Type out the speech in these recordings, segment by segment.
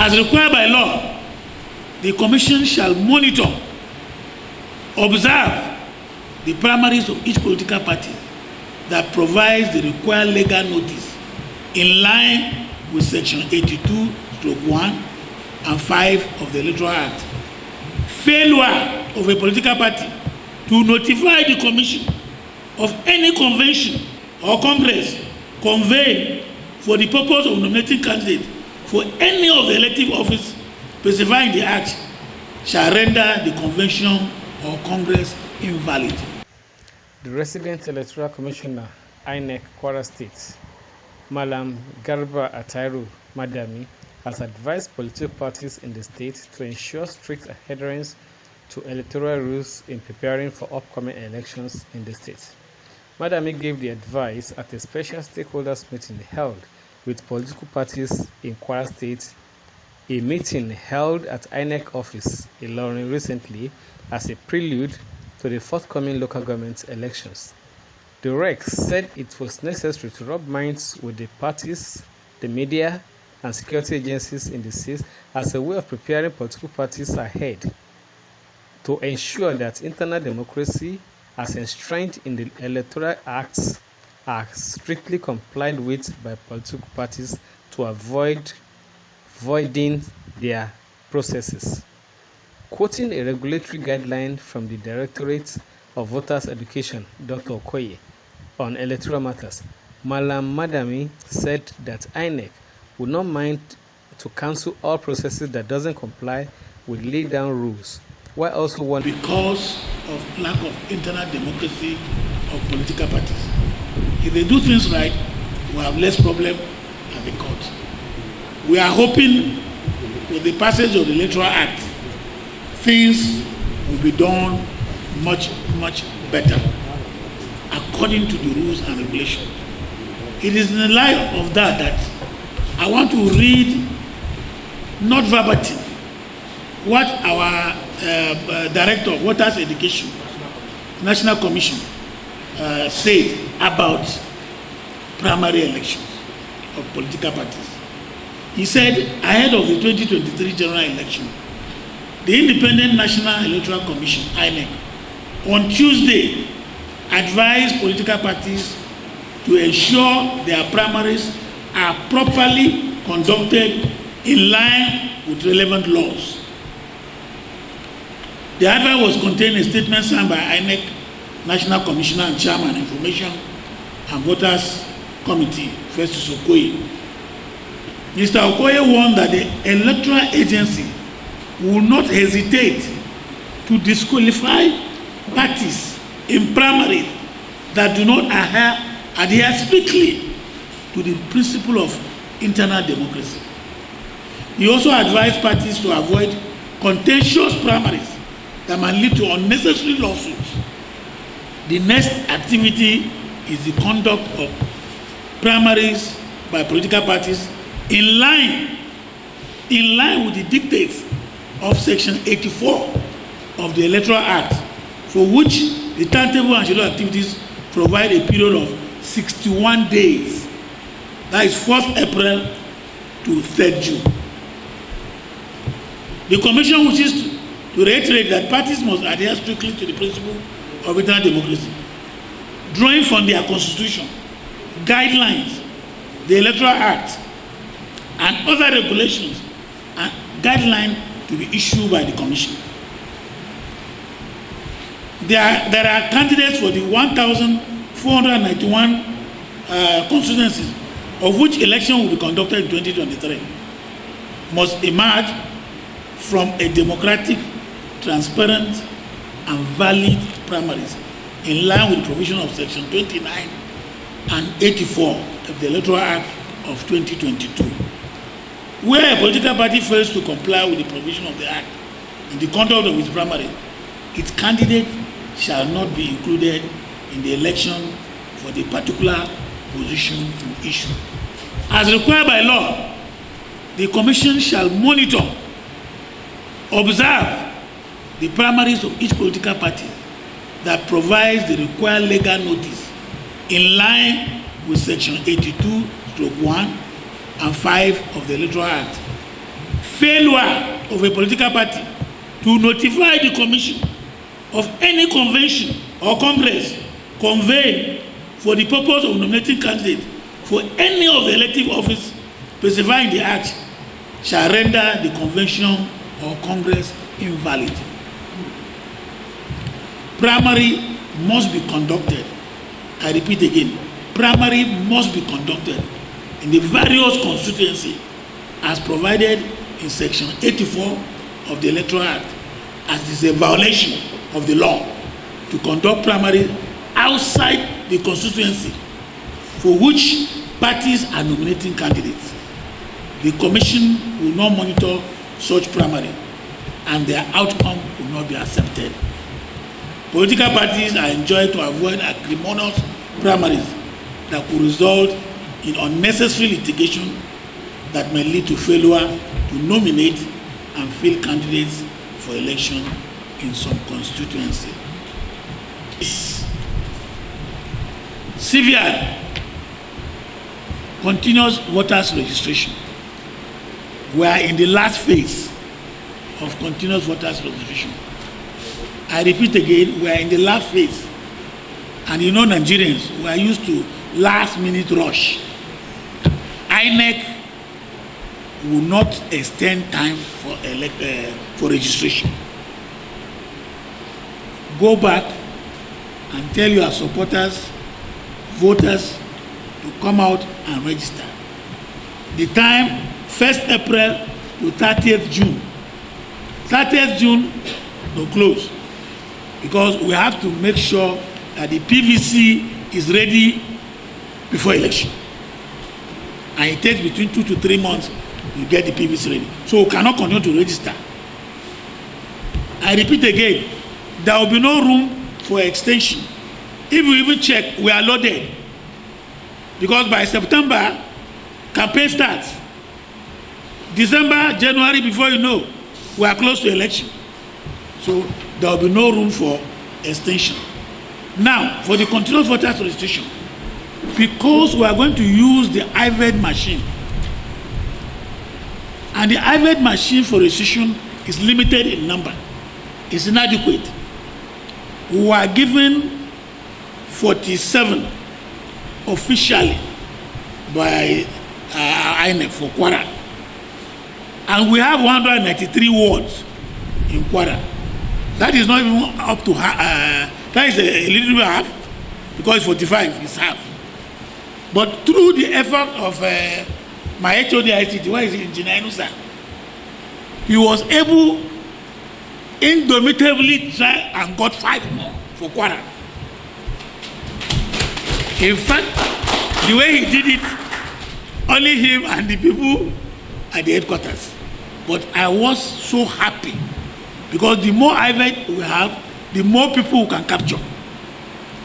As required by law, the Commission shall monitor, observe the primaries of each political party that provides the required legal notice in line with Section 82(1) and 5 of the Electoral Act. Failure of a political party to notify the Commission of any convention or congress convened for the purpose of nominating candidates for any of the elective office specified in the Act shall render the convention or congress invalid. The Resident Electoral Commissioner, INEC Kwara State, Mallam Garuba Attahiru Madami, has advised political parties in the state to ensure strict adherence to electoral rules in preparing for upcoming elections in the state. Madami gave the advice at a special stakeholders meeting held with political parties in Kwara State, a meeting held at INEC office in Ilorin recently as a prelude to the forthcoming local government elections. The REC said it was necessary to rub minds with the parties, the media, and security agencies in the state as a way of preparing political parties ahead to ensure that internal democracy, as enshrined in the electoral acts, are strictly complied with by political parties to avoid voiding their processes. Quoting a regulatory guideline from the Directorate of Voters Education, Dr. Okoye, on electoral matters, Mallam Madami said that INEC would not mind to cancel all processes that doesn't comply with laid down rules, while also wanting because of lack of internal democracy of political parties. If they do things right, we'll have less problem at the court. We are hoping with the passage of the Electoral Act, things will be done much better according to the rules and regulations. It is in the light of that I want to read, not verbatim, what our Director of Voters Education, National Commission, said about primary elections of political parties. He said, ahead of the 2023 general election, the Independent National Electoral Commission, INEC, on Tuesday, advised political parties to ensure their primaries are properly conducted in line with relevant laws. The advice was contained in a statement signed by INEC National Commissioner and Chairman, Information and Voters Committee, Festus Okoye. Mr. Okoye warned that the electoral agency will not hesitate to disqualify parties in primary that do not adhere strictly to the principle of internal democracy. He also advised parties to avoid contentious primaries that might lead to unnecessary lawsuits. The next activity is the conduct of primaries by political parties in line with the dictates of Section 84 of the Electoral Act, for which the timetable and schedule activities provide a period of 61 days. That is 1st April to 3rd June. The Commission wishes to reiterate that parties must adhere strictly to the principle of internal democracy, drawing from their constitution, guidelines, the Electoral Act, and other regulations and guidelines to be issued by the Commission. There are candidates for the 1,491 constituencies, of which election will be conducted in 2023, must emerge from a democratic, transparent, and valid primaries in line with the provision of Section 29 and 84 of the Electoral Act of 2022. Where a political party fails to comply with the provision of the Act in the conduct of its primary, its candidate shall not be included in the election for the particular position in issue. As required by law, the Commission shall monitor, observe the primaries of each political party that provides the required legal notice in line with Section 82(1) and 5 of the Electoral Act. failure of a political party to notify the commission of any convention or congress convened for the purpose of nominating candidates for any of the elective office specified in the act shall render the convention or congress invalid. Primary must be conducted. I repeat again, primary must be conducted in the various constituencies as provided in section 84 of the Electoral Act, as it is a violation of the law to conduct primary outside the constituency for which parties are nominating candidates. The commission will not monitor such primary and their outcome will not be accepted. Political parties are enjoined to avoid acrimonious primaries that could result in unnecessary litigation that may lead to failure to nominate and field candidates for election in some constituency. Severe continuous voters registration. We are in the last phase of continuous voters registration. I repeat again, we are in the last phase. And you know, Nigerians, we are used to last minute rush. INEC will not extend time for registration. Go back and tell your supporters, voters, to come out and register. The time, 1st April to 30th June. 30th June, to close. Because we have to make sure that the PVC is ready before election. And it takes between 2 to 3 months to get the PVC ready. So we cannot continue to register. I repeat again, there will be no room for extension. If we even check, we are loaded. Because by September, campaign starts. December, January, before you know, we are close to election. So there will be no room for extension. Now, for the continuous voters registration, because we are going to use the IVED machine, and the IVED machine for registration is limited in number, it's inadequate. We are given 47 officially by INEC for Kwara, and we have 193 wards in Kwara. That is not even up to that is a little bit half, because 45 is half. But through the effort of my HOD ICT, where is Engineer Nusa, he was able indomitably try and got 5 more for Kwara. In fact, the way he did it, only him and the people at the headquarters. But I was so happy, because the more IVET we have, the more people we can capture.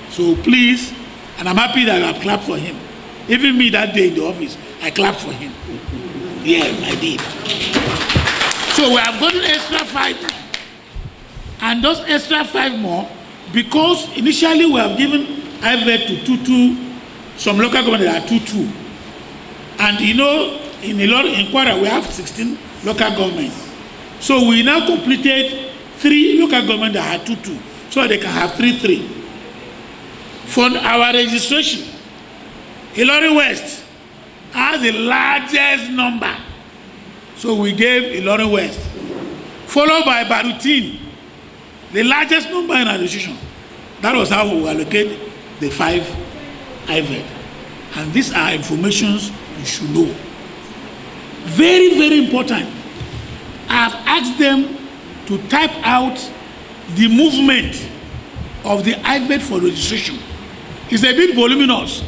So please, and I'm happy that I have clapped for him. Even me that day in the office, I clapped for him. Yeah, I did. So we have gotten extra 5 more. And those extra 5 more, because initially we have given IVET to 2-2, some local government are 2-2. And you know, in Kwara we have 16 local governments. So we now completed 3 local governments that had 2-2, so they can have 3-3. For our registration, Ilorin West has the largest number, so we gave Ilorin West, followed by Barutin, the largest number in our registration. That was how we allocated the 5 IVET. And these are informations you should know. Very, very important. I have asked them to type out the movement of the IVET for registration. It's a bit voluminous.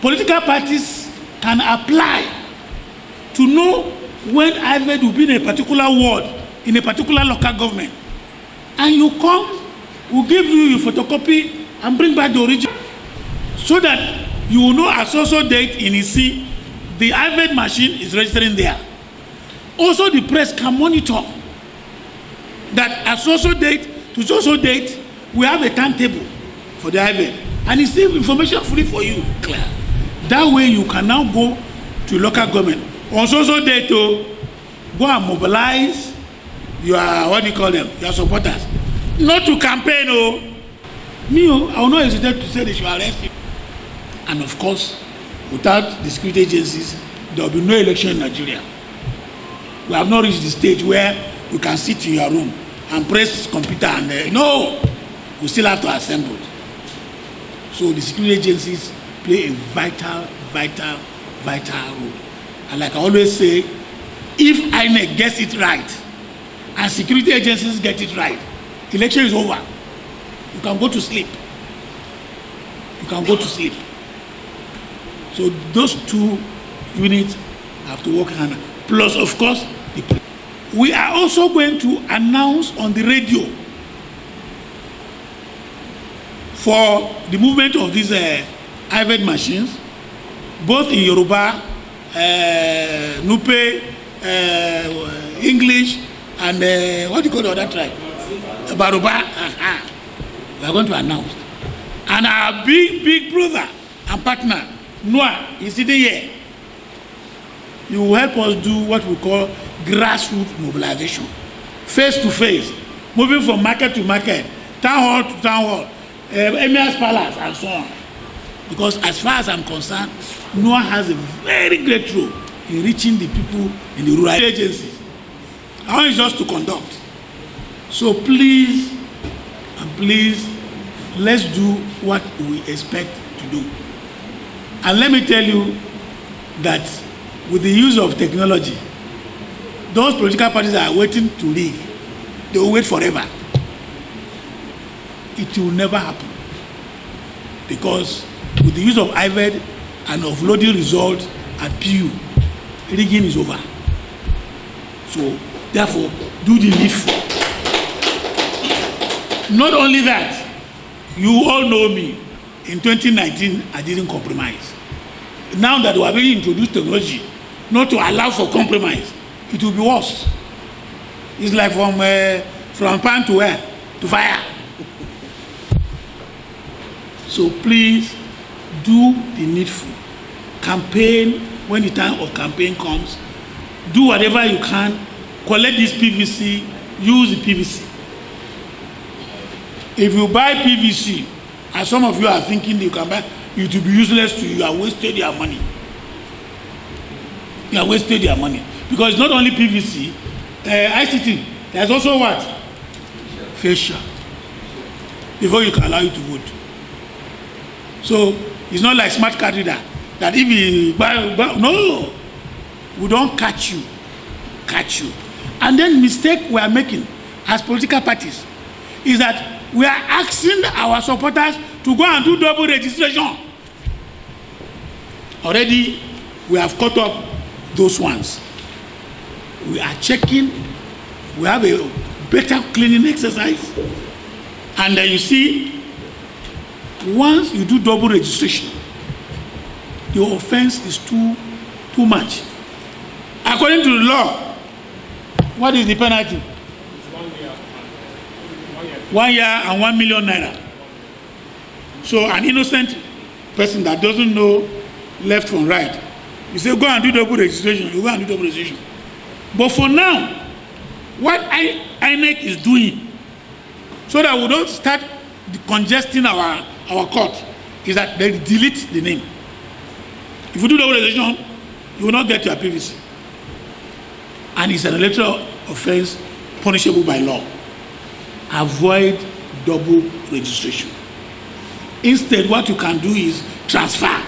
Political parties can apply to know when IVET will be in a particular ward, in a particular local government. And you come, we'll give you your photocopy and bring back the original, so that you will know at so date in EC, the IVET machine is registering there. Also, the press can monitor that at so date to so date, we have a timetable for the IVET, and it's still information free for you, clear. That way you can now go to local government on so date go and mobilize your, what do you call them, your supporters. Not to campaign, oh. Me, I will not hesitate to say they should arrest him. And of course, without the security agencies, there will be no election in Nigeria. We have not reached the stage where you can sit in your room and press computer and no, we still have to assemble. So the security agencies play a vital role. And like I always say, if INEC gets it right and security agencies get it right, election is over. You can go to sleep. You can go to sleep. So those two units have to work hand. Plus, of course, the police. We are also going to announce on the radio for the movement of these IVED machines, both in Yoruba, Nupe, English, and what do you call the other tribe? Baruba. We are going to announce. And our big brother and partner, Noah, is sitting here. He will help us do what we call grassroots mobilization, face to face, moving from market to market, town hall to town hall, Emir's palace, and so on. Because as far as I'm concerned, Noah has a very great role in reaching the people in the rural agencies. I want just to conduct. So please, let's do what we expect to do. And let me tell you that with the use of technology, those political parties that are waiting to leave, they will wait forever. It will never happen. Because with the use of IVED and offloading results at PU, rigging is over. So, therefore, do the needful. Not only that, you all know me. In 2019, I didn't compromise. Now that we have really introduced technology, not to allow for compromise, it will be worse. It's like from pan to where? To fire. So please do the needful. Campaign, when the time of campaign comes, do whatever you can, collect this PVC, use the PVC. If you buy PVC, and some of you are thinking you can buy, it will be useless to you, you are wasted your money. You are wasted your money. Because it's not only PVC, ICT, there's also what? Facial. Before you can allow you to vote. So it's not like smart card reader that if you buy, no, we don't catch you. And then mistake we are making as political parties is that we are asking our supporters to go and do double registration. Already we have caught up those ones. We are checking. We have a better cleaning exercise. And then you see, once you do double registration, your offense is too much. According to the law, what is the penalty? 1 year and 1 million naira. So an innocent person that doesn't know left from right, you say go and do double registration, you go and do double registration. But for now, what INEC is doing, so that we don't start congesting our court, is that they delete the name. If you do double registration, you will not get your PVC. And it's an electoral offense punishable by law. Avoid double registration. Instead, what you can do is transfer.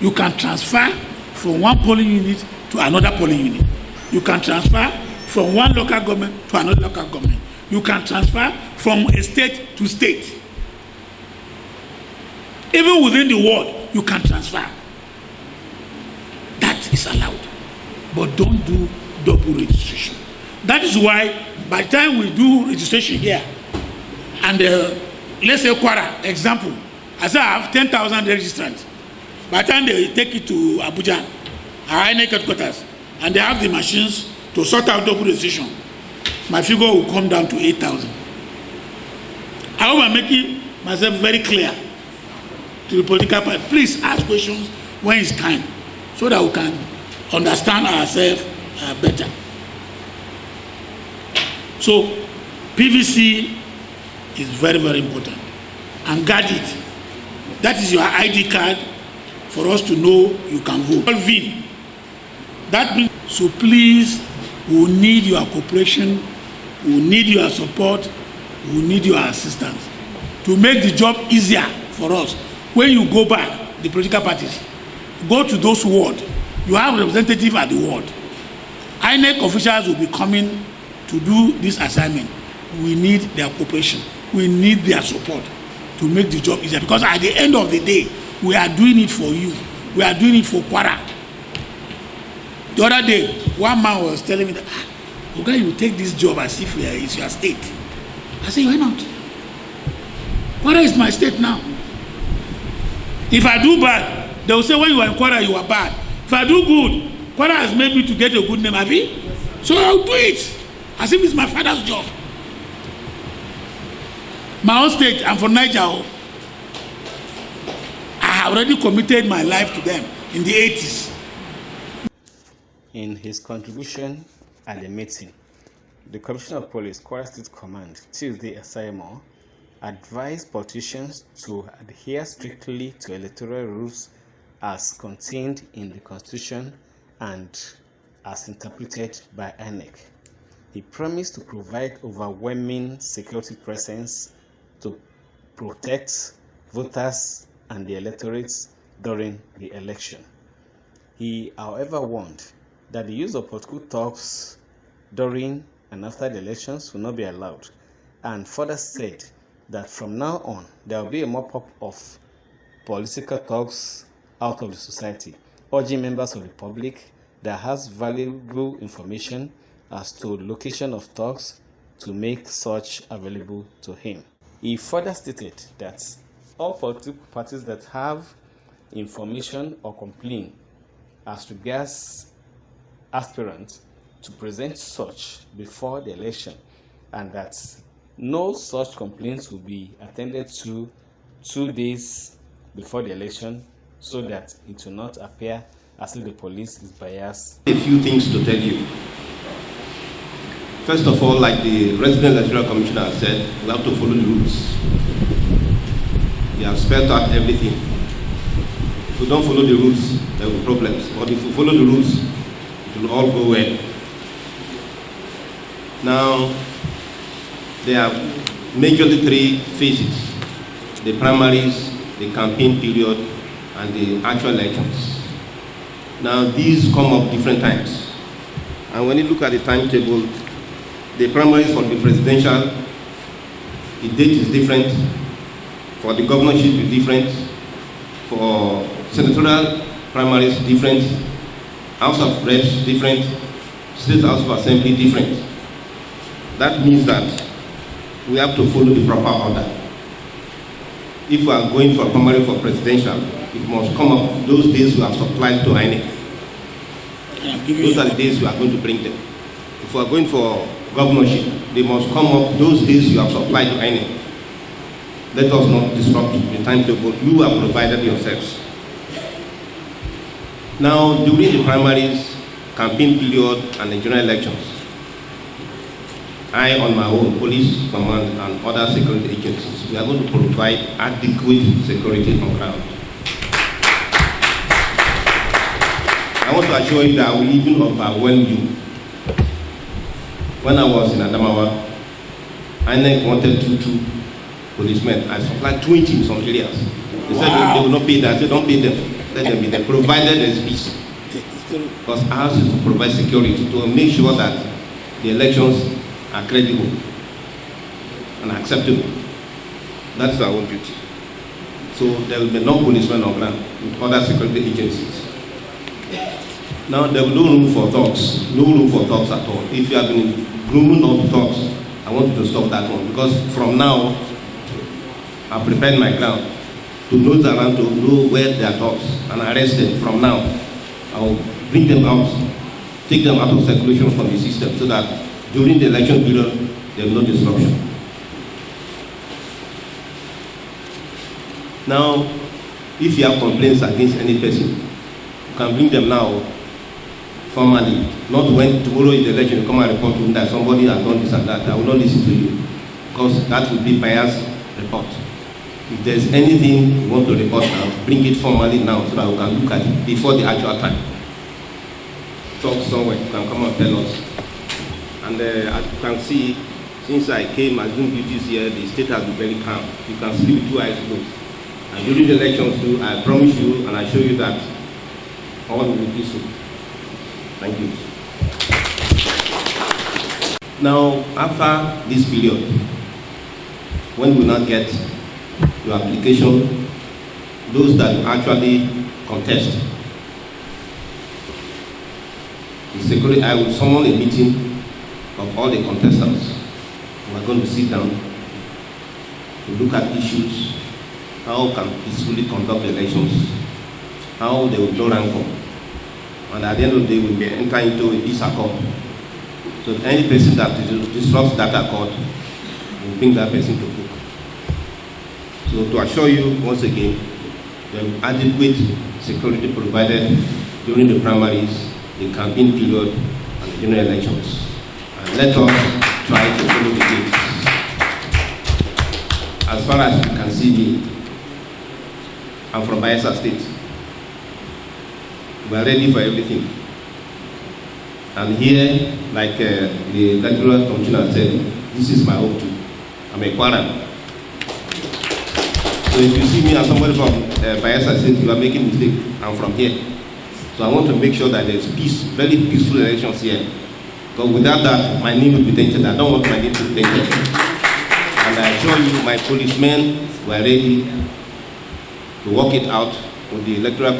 You can transfer from one polling unit to another polling unit. You can transfer from one local government to another local government. You can transfer from a state to state. Even within the ward, you can transfer. That is allowed. But don't do double registration. That is why by the time we do registration here, and let's say Kwara, example, I say I have 10,000 registrants. By the time they take it to Abuja, our INEC headquarters, and they have the machines to sort out double registration, my figure will come down to 8,000. I hope I'm making myself very clear to the political party. Please ask questions when it's time, so that we can understand ourselves better. So PVC is very, very important, and guard it. That is your ID card for us to know you can vote. VIN. That brings, so please, we need your cooperation, we need your support, we need your assistance to make the job easier for us. When you go back, the political parties, go to those wards. You have representatives at the ward. INEC officials will be coming to do this assignment. We need their cooperation. We need their support to make the job easier. Because at the end of the day, we are doing it for you. We are doing it for Kwara. The other day, one man was telling me that, okay, you take this job as if it's your state. I said, why not? Kwara is my state now. If I do bad, they will say when you are in Kwara, you are bad. If I do good, Kwara has made me to get a good name, Abi. So I'll do it as if it's my father's job. My own state, I'm from Niger. I have already committed my life to them in the 80s. In his contribution at the meeting, the Commissioner of Police, Kwara State Command, Tuesday Asseyamo, advised politicians to adhere strictly to electoral rules as contained in the Constitution and as interpreted by INEC. He promised to provide overwhelming security presence to protect voters and the electorates during the election. He, however, warned that the use of political talks during and after the elections will not be allowed, and further said that from now on there will be a mop-up of political talks out of the society, urging members of the public that has valuable information as to the location of talks to make such available to him. He further stated that all political parties that have information or complaint as regards aspirants to present such before the election, and that no such complaints will be attended to 2 days before the election, so that it will not appear as if the police is biased. A few things to tell you. First of all, like the Resident Electoral Commissioner said, we have to follow the rules. They have spelled out everything. If we don't follow the rules, there will be problems. But if we follow the rules, it will all go well. Now, there are majorly 3 phases: the primaries, the campaign period, and the actual elections. Now, these come up different times. And when you look at the timetable, the primaries for the presidential, the date is different. For the governorship is different. For senatorial primaries, different. House of Reps, different. State House of Assembly, different. That means that we have to follow the proper order. If we are going for primary for presidential, it must come up those days we have supplied to INEC. Those are the days we are going to bring them. If we are going for governorship, they must come up those days you have supplied to INEC. Let us not disrupt the timetable you have provided yourselves. Now, during the primaries, campaign period, and the general elections, I, on my own, police command and other security agencies, we are going to provide adequate security on ground. I want to assure you that I will even overwhelm you. When I was in Adamawa, INEC wanted 2 policemen. I supplied 20 in some areas. They said they will not pay that. I said, don't pay them. Let them be there, provided there is peace. Because ours is to provide security, to make sure that the elections are credible and acceptable. That's our own duty. So there will be no policemen on ground with other security agencies. Now there will be no room for talks. No room for talks at all. If you have been grooming up talks, I want you to stop that one, because from now I've prepared my ground to nose around to know where there are talks and arrest them. From now I will bring them out, take them out of circulation from the system, so that during the election period there will be no disruption. Now, if you have complaints against any person, you can bring them now formally, not when tomorrow is the election, you come and report to me that somebody has done this and that. I will not listen to you, because that will be biased report. If there's anything you want to report now, bring it formally now so that we can look at it before the actual time. Talk somewhere, you can come and tell us. And as you can see, since I came as doing duties here, the state has been very calm. You can sleep with 2 eyes closed. And during the elections too, I promise you and I show you that all will be peaceful. Thank you. Now, after this period, when we now get your application, those that actually contest, the secretary, I will summon a meeting of all the contestants. We are going to sit down to look at issues, how can peacefully conduct the elections, how they will no rancor, and at the end of the day, we will enter into a peace accord. So any person that disrupts that accord, will bring that person to book. So to assure you once again, there will adequate security provided during the primaries, the campaign period, and the general elections. And let us try to follow the gates. As far as you can see me, I'm from Bayelsa State. We are ready for everything. And here, like the Electoral Commissioner said, this is my home too. I'm a Kwara. So if you see me as somebody from Bayelsa State, you are making a mistake. I'm from here. So I want to make sure that there's peace, very peaceful elections here. Because without that, my name will be tainted. I don't want my name to be tainted. And I assure you, my policemen were ready to work it out with the Electoral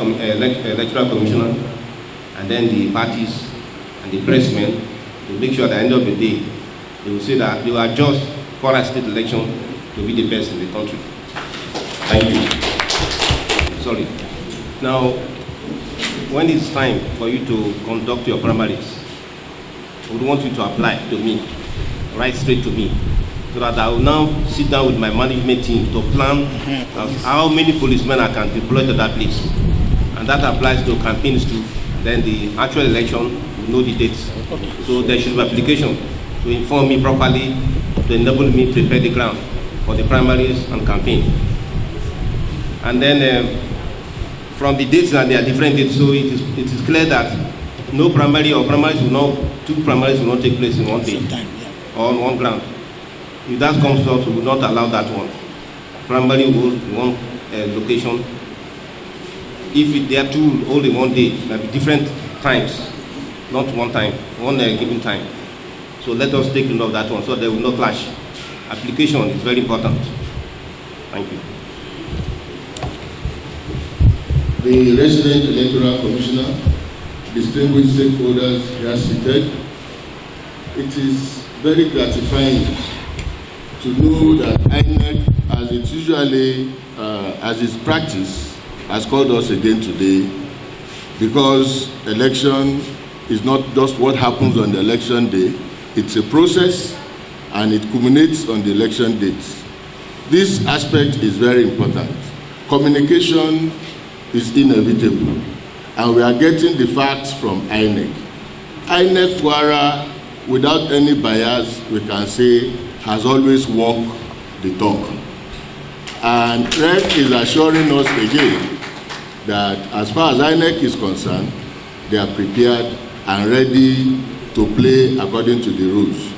Commissioner and then the parties and the pressmen to make sure at the end of the day, they will say that they will adjust Kwara State election to be the best in the country. Thank you. Sorry. Now, when it's time for you to conduct your primaries, I would want you to apply to me, right straight to me, so that I will now sit down with my management team to plan how many policemen I can deploy to that place. And that applies to campaigns too. Then the actual election, we know the dates. So there should be application to inform me properly, to enable me prepare the ground for the primaries and campaign. And then from the dates, and there are different dates, so it is clear that no primary or primaries will not, 2 primaries will not take place in one day or on one ground. If that comes out, we will not allow that one. Primary will one location. If they are 2 only one day, it might be different times, not one time, one given time. So let us take note of that one, so there will not clash. Application is very important. Thank you. The Resident Electoral Commissioner, distinguished stakeholders here seated, it is very gratifying to know that INEC, as it usually, as its practice, has called us again today, because election is not just what happens on the election day, it's a process and it culminates on the election dates. This aspect is very important. Communication is inevitable, and we are getting the facts from INEC. INEC Kwara, without any bias, we can say, has always walked the talk. And REC is assuring us again that as far as INEC is concerned, they are prepared and ready to play according to the rules.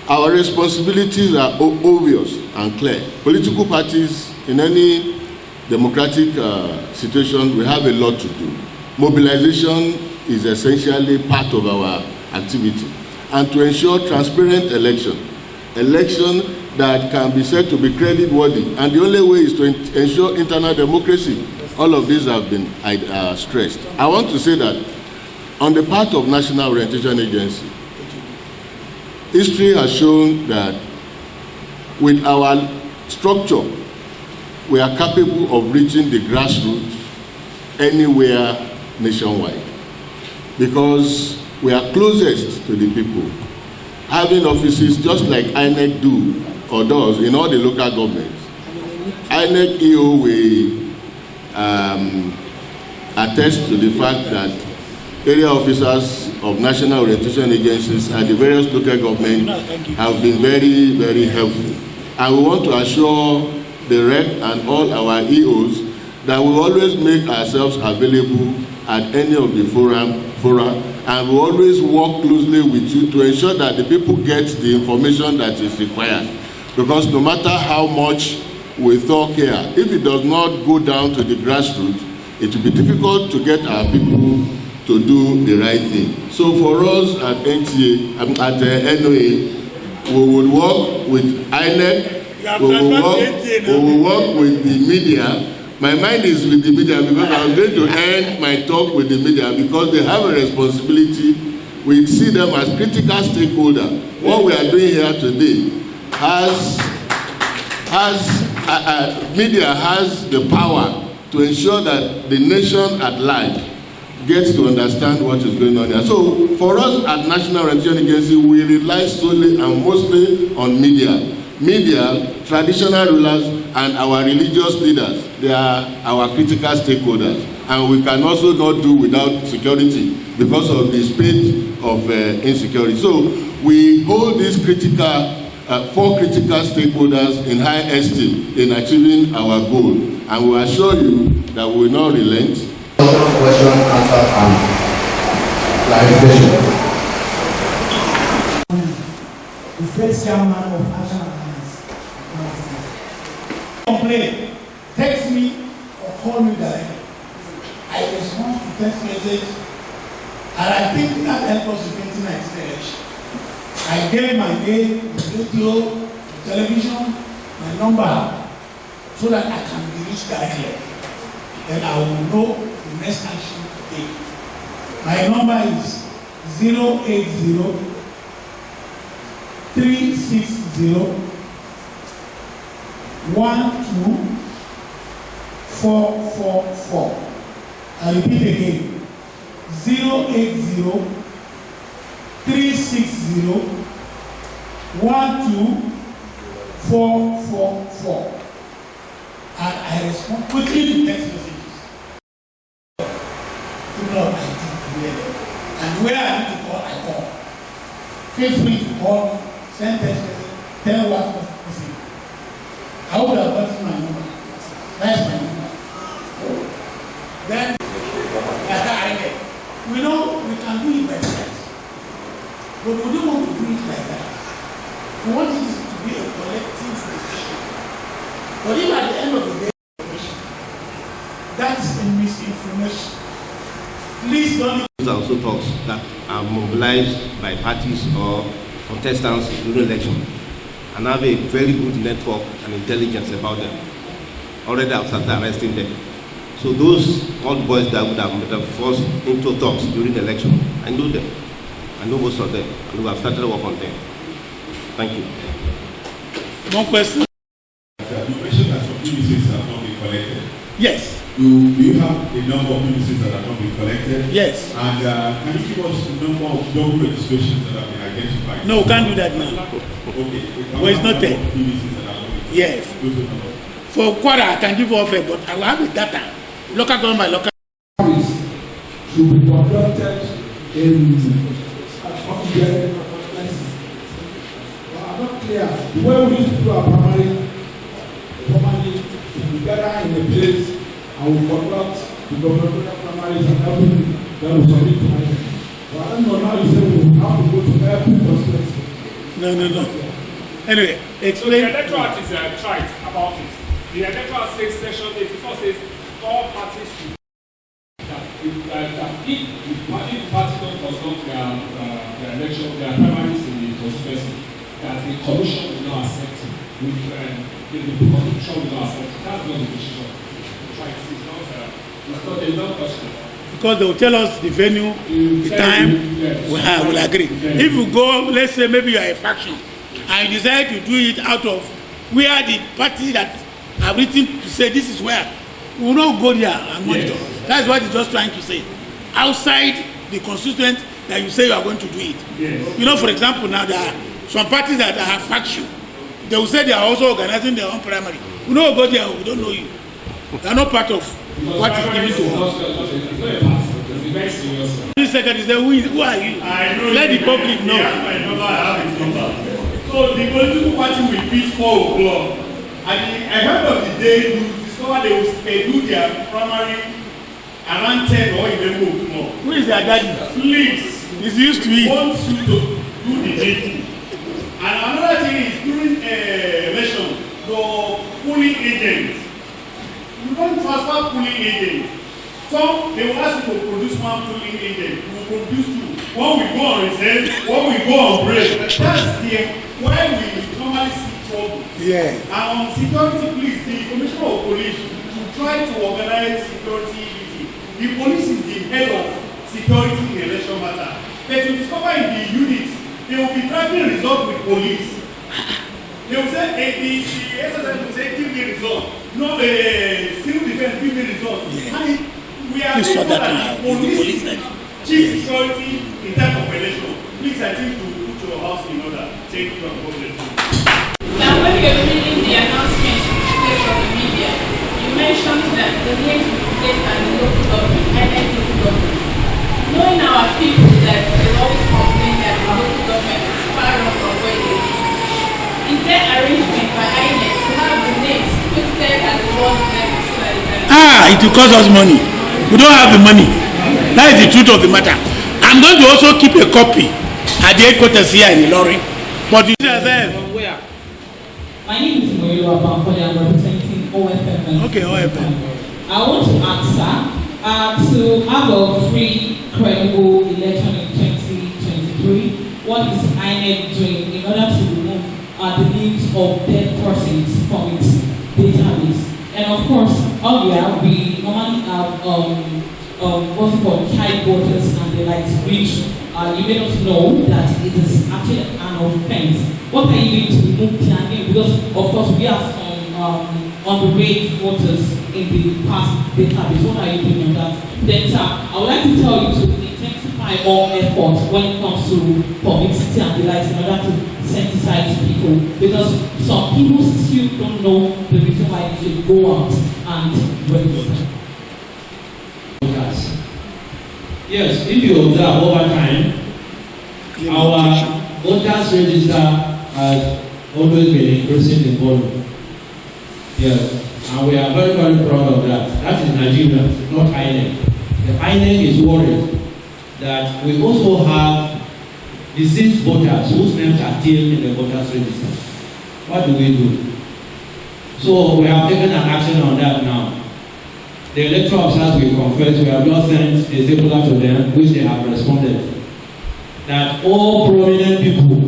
Our responsibilities are obvious and clear. Political parties in any democratic situation, we have a lot to do. Mobilization is essentially part of our activity. And to ensure transparent election that can be said to be credit-worthy. And the only way is to ensure internal democracy. All of these have been stressed. I want to say that on the part of National Orientation Agency, history has shown that with our structure, we are capable of reaching the grassroots anywhere nationwide, because we are closest to the people. Having offices just like INEC do or does in all the local governments, INEC EO will attest to the fact that area officers of national orientation agencies and the various local governments have been very, very helpful. And we want to assure the REC and all our EOs that we always make ourselves available at any of the fora, and we always work closely with you to ensure that the people get the information that is required. Because no matter how much we talk here, if it does not go down to the grassroots, it will be difficult to get our people to do the right thing. So for us at NTA, at NOA, we will work with INEC, we will work with the media. My mind is with the media because I'm going to end my talk with the media because they have a responsibility. We see them as critical stakeholders. What we are doing here today media has the power to ensure that the nation at large gets to understand what is going on here. So for us at National Orientation Agency, we rely solely and mostly on media. Media, traditional rulers, and our religious leaders, they are our critical stakeholders. And we can also not do without security because of the state of insecurity. So we hold these critical, 4 critical stakeholders in high esteem in achieving our goal. And we assure you that we will not relent. Question, answer, and clarification. The first chairman of Action Alliance. Complain, text me or call me directly. I respond to text message, and I think that helped us in 2019 election. I gave my name, the radio, the television, my number, so that I can be reached directly. Then I will know the next action to take. My number is 080-360-12444. I repeat again, 080-360-12444. And I respond quickly to text messages. And where I need to call, I call. Feel free to call, send text message, tell what was missing. I would have gotten my number. That's my number. Then, we know we can do it by text, but we don't want to do it like that. We want it to be a collective decision. But if at the end of the day, that is a misinformation. Please don't. These are also talks that are mobilized by parties or contestants during election and have a very good network and intelligence about them. Already I've started arresting them. So those old boys that would have forced into talks during the election, I know them. I know most of them, and we have started to work on them. Thank you. One question. You mentioned that some PVCs have not been collected. Yes. Do you have a number of PVCs that have not been collected? Yes. And can you give us the number of double registrations that have been identified? No, we can't do that now. Okay. Well, it's not there. PVCs that have not been collected. Yes. For Kwara, I can give off it, but I will have the data. Local government by local. Should be conducted in I'm not clear. The way we used to do our primary we gather in a place and we conduct the governmental primaries and everything that we submit to INEC. But I don't know now you say we have to go to every perspective. No. Anyway, explain. So the electoral act is trite about it. The electoral act says section 84 says all parties should that if the party don't conduct their election, their primaries in the constituency, that the commission will not accept it. The constitution will not accept it. That's not the decision. It's not a question. Because they will tell us the venue, the time, we'll agree. If you go, let's say maybe you are a faction, and you decide to do it out of where the party that have written to say this is where, we will not go there and monitor. Yes. That's what he's just trying to say. Outside the constituent that you say you are going to do it. Yes. You know, for example, now there are some parties that have faction. They will say they are also organizing their own primary. We don't go there, we don't know you. They are not part of what is given to us. very serious. This second is there. Who are you? I know. Let the public know. He has my number. I have his number. So the political party will fix 4 o'clock. At the end of the day, you discover they will do their primary around 10 or 11 o'clock. Who is their daddy? Please. He's used to it. Want you to do the needful. And another thing is during election, your polling agent, you don't transfer polling agent. Some they will ask you to produce 1 polling agent. You will produce 2. One will go on reserve, one will go on break. That's why we normally see trouble. Yeah. And on security, please, the Commissioner of Police should try to organize security meeting. The police is the head of security in the election matter. But you discover in the units, they will be tracking results with police. They will say, the exercise will say, give me result. No, civil defense, give me result. Yeah. And we are Please sort that that out. the police chief security in terms of election. Please, I think to put your house in order. Take it on board. Now, when you're reading the announcement from the media, you mentioned that the names will be placed at the local government, INEC local government. Knowing our people that they always complain that the local government is far off from where they live, is there arrangement by INEC to have the names posted at the ones that It will cost us money. We don't have the money. That is the truth of the matter. I'm going to also keep a copy at the headquarters here in Ilorin. But you see yourself. My name is Moyo Abampole. I'm representing OFM. Okay, OFM. I want to ask, sir, to have a free, credible election in 2023, what is INEC doing in order to remove the names of dead persons from its database? And of course, earlier we normally have what's called child voters and the likes, which you may not know that it is actually an offense. What are you doing to remove their name? Because of course we have some underage voters in the past database. What are you doing on that? Then sir, I would like to tell you to intensify more efforts when it comes to publicity and the likes in order to sensitize people, because some people still don't know the reason why they should go out and register. Yes, if you observe over time, our voters register has always been increasing in volume. Yes, and we are very, very proud of that. That is Nigeria, not INEC. The INEC is worried that we also have deceased voters whose names are still in the voters register. What do we do? So we have taken an action on that now. The electoral officers we confess, we have just sent a circular to them, which they have responded, that all prominent people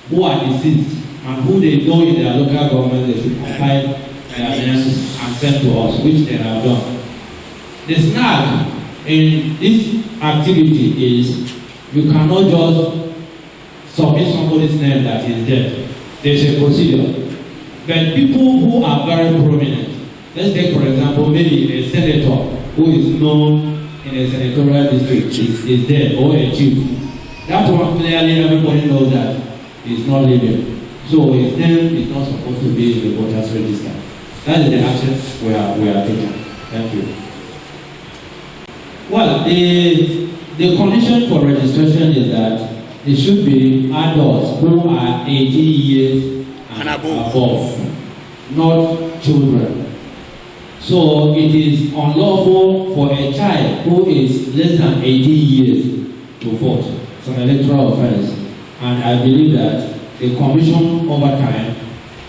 who are deceased and who they know in their local government, they should compile their names and send to us, which they have done. The snag in this activity is you cannot just submit somebody's name that is dead. There's a procedure. But people who are very prominent, let's take for example maybe a senator who is known in a senatorial district is dead, or a chief. That one clearly everybody knows that he's not living. So his name is not supposed to be in the voters register. That is the action we are taking. Thank you. Well, the condition for registration is that it should be adults who are 18 years and above, not children. So it is unlawful for a child who is less than 18 years to vote. It's an electoral offense. And I believe that the commission over time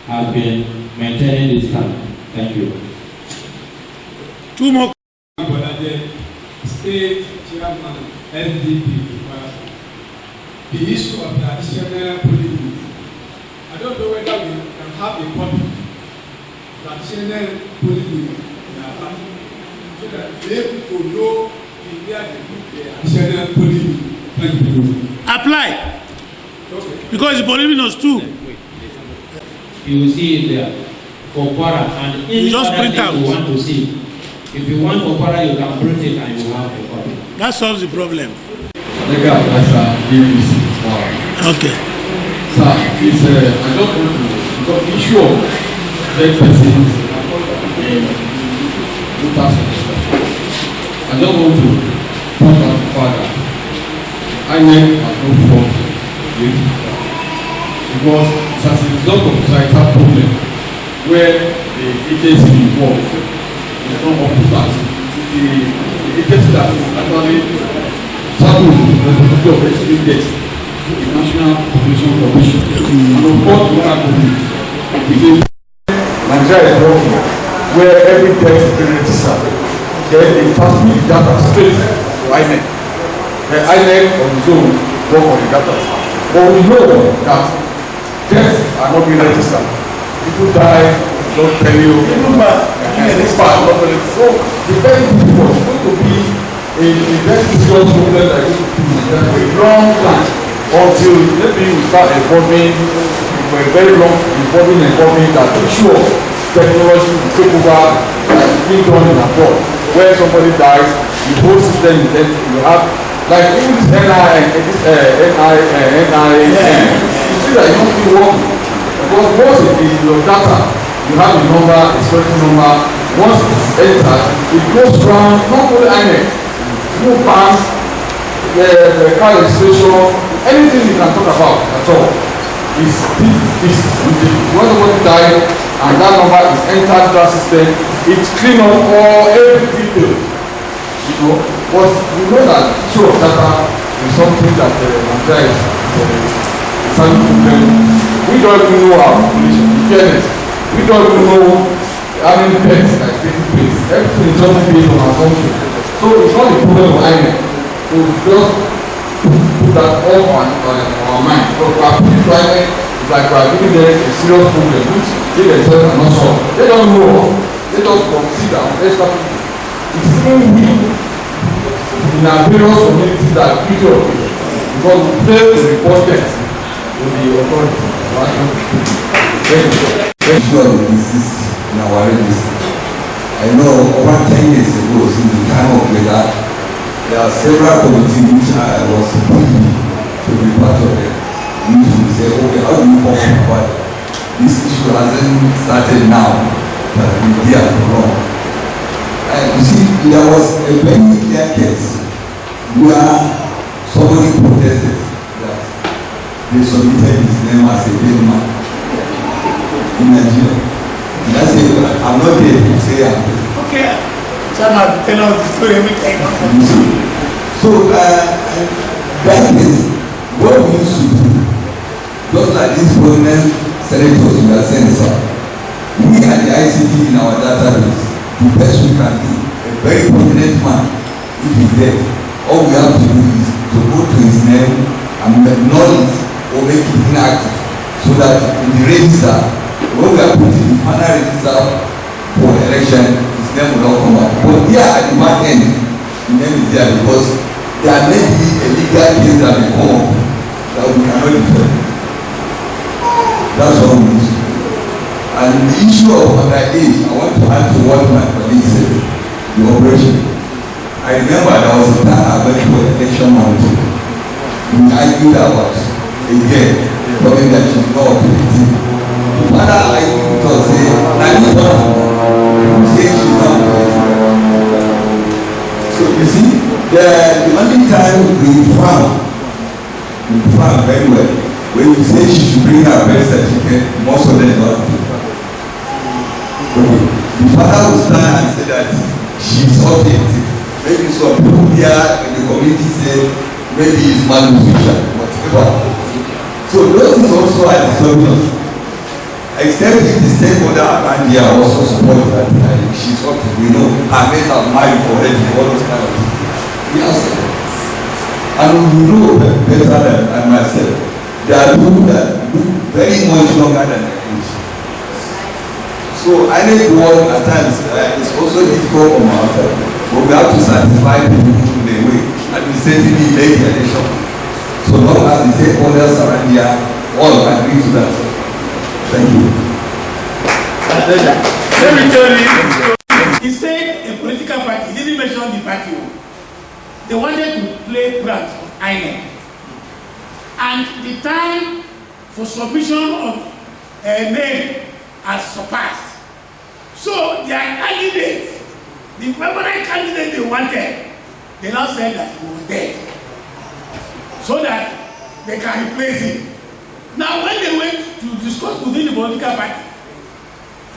has been maintaining this stand. Thank you. Two more. State Chairman, SDP, the issue of traditional politics. I don't know whether we can have a public traditional politics in our party, so that they will know where they put their traditional politics. Thank you. Apply. Okay. Because the Bolivians too. You will see it there for Kwara and any just other print thing out. you want to see. If you want for Kwara, you can print it and you have a copy. That solves the problem. Okay. Sir, please, I don't want to, because the issue of dead persons in 2000, I don't want to put far that INEC has no fault with because it's as a result of societal problem where the agency involved is not up to that. The agency that is actually saddled with the responsibility of registering deaths, the National Population Commission, and of course the local government. Nigeria is working where every death is being registered. Then they transmit the data straight to INEC. The INEC on its own work on the data. But we know that deaths are not being registered. People die, don't tell you. It's bad. So the very difficult is going to be a very serious problem that is going to be a long time until maybe we start evolving for a very long evolving that ensure technology will take over like being done in abroad. Where somebody dies, the whole system is then you have like even this NIN, you see that you don't feel working. Because once it is your data, you have a number, a certain number, once it is entered, it goes round not only INEC, no banks, the car registration, anything you can talk about at all. Is this when somebody died and that number is entered that system, it's clean up all every detail, you know. But we know that issue of data is something that Nigeria is starting to problem. We don't even know our population, in fairness. We don't even know how many deaths that are taking place. Everything is just based on assumption. So it's not a problem for INEC. So just put that all on our mind. Because we are putting INEC, it's like we are giving them a serious problem which they themselves are not solved. They don't know. They just consider. It's even we in our various communities that are guilty of it. Because we fail to report death to the authority. Very sure we exist in our register. I know over 10 years ago, since the time of Veda, there are several committees which I was supposed to be part of it. We need to say, okay, how do we talk about it? This issue hasn't started now, but it's been there for long. And you see, there was a very clear case where somebody protested that they submitted his name as a dead man in Nigeria. And I said, I'm not dead, you say I'm dead. Okay, Chama, tell us the story every time. So, that is what we used to do. Just like these prominent senators we are saying, sir, we at the ICT in our database, the best we can do, a very prominent man, if he's dead, all we have to do is to go to his name and acknowledge or make it inactive so that in the register, when we are putting the final register for election, his name will not come out. But here at the back end, the name is there because there may be a legal case that will come up that we cannot defend. That's all we need. And the issue of underage, I want to add to what my colleague said, the operation. I remember there was a time I went for election mountain. We argued about a girl telling that she's not operating. The father like to say, I need her to say she's not operating. So you see, the only time we found very well, when you say she should bring her birth certificate, most of them don't do. The father will stand and say that she's objective. Maybe some people here in the community say maybe it's malnutrition, whatever. So those things also are disturbing us. Except if the stakeholder around here also support that she's up to, we know, her mates have married for her, all those kind of things. Yes. And we know better than myself. There are people that look very much longer than their age. So I need to work at times. It's also difficult from our side. But we have to satisfy people in a way. And we certainly make the election. So long as the stakeholders around here all agree to that. Thank you. Let me tell you, he said a political party, he didn't mention the party. They wanted to play pranks on INEC. And the time for submission of a name has surpassed. So their candidate, the favorite candidate they wanted, they now said that he was dead, so that they can replace him. Now, when they went to discuss within the political party,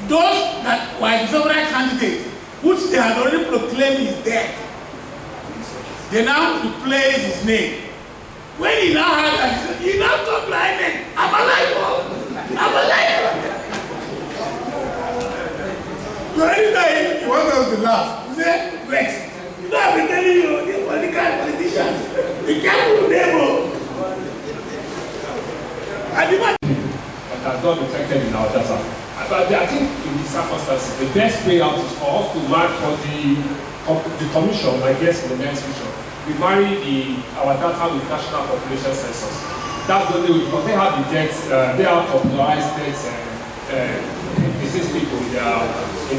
those that were several candidates, which they had already proclaimed is dead, they now replaced his name. When he now heard that, he now talked like that. I'm alive, I'm alive. So anytime he wants us to laugh, he said, Rex, you know I've been telling you, the political politicians, be careful with them. That has not reflected in our data. But I think in these circumstances, the best way out is for us to mark for the commission, I guess, in the next vision. We marry our data with national population census. That's the only way, because they have the deaths, they have popularized deaths and disease people in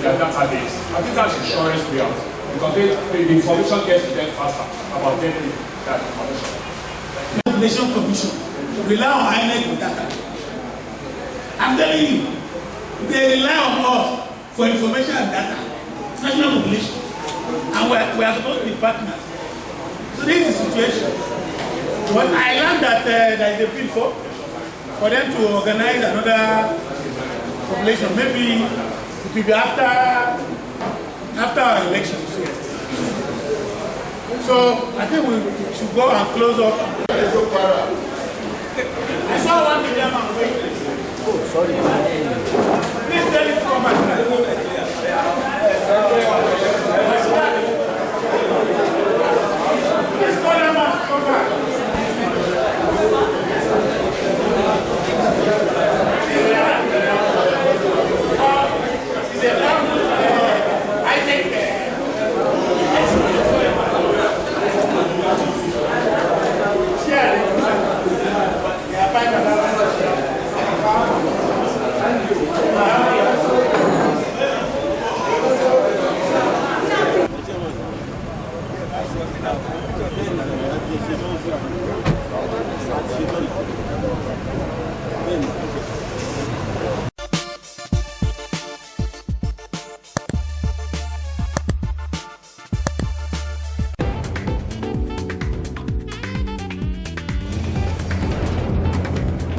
their database. I think that's the surest way out, because the information gets to them faster about getting that information. Population Commission rely on INEC data. I'm telling you, they rely on us for information and data, national population, and we are supposed to be partners. So this is the situation. But I learned that there is a bill for them to organize another population. Maybe it will be after our elections. So I think we should go and close up. I saw 1 million man waiting. Oh, sorry.